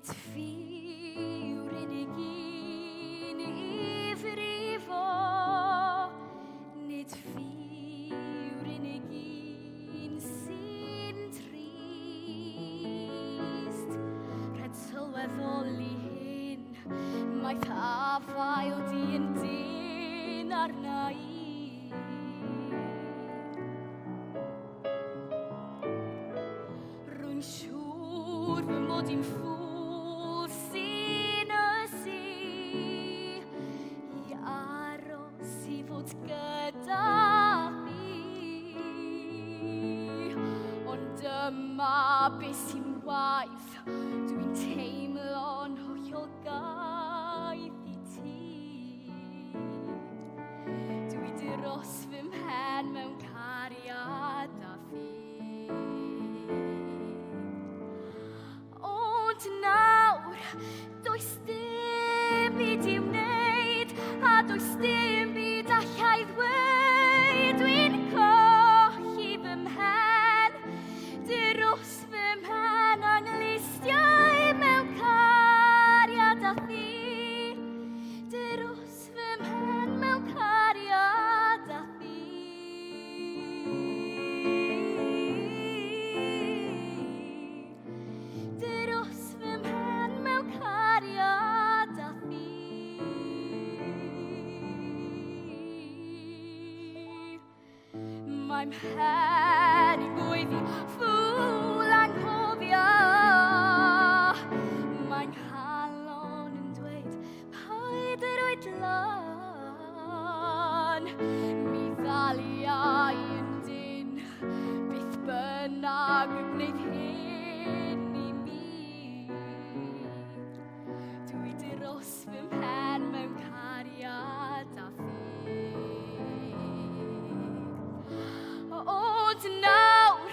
Nid fi yw'r unig un I frifo, nid fi yw'r unig un sy'n trist. Rhaid sylweddoli hyn, mae afael di yn dyn arna I. Rwy'n siŵr fy mod i'n ffwl sy'n ysu I aros I fod gyda fi. Ond dyma beth sy'n waith, dwi'n teimlo'n hollol gaeth I ti. Dwi dros fy mhen mewn cariad â fi. Ond nawr, does dim byd I wneud, a does dim byd allai ddweud. Dwi'n colli fy mhen, dros fy mhen anglustiau mewn cariad â thi. Dros fy mhen mewn cariad â thi. Dros fy mhen mewn cariad â thi. Mae mhen I gwydd I ffwl anghofio. Mae'n halon yn dweud paid yr oedlan. Mi ddaliau yn dyn, beth bynnag y gwneud hyn I mi. Dwi dros fy mhen mewn cariad â thi. Ond nawr,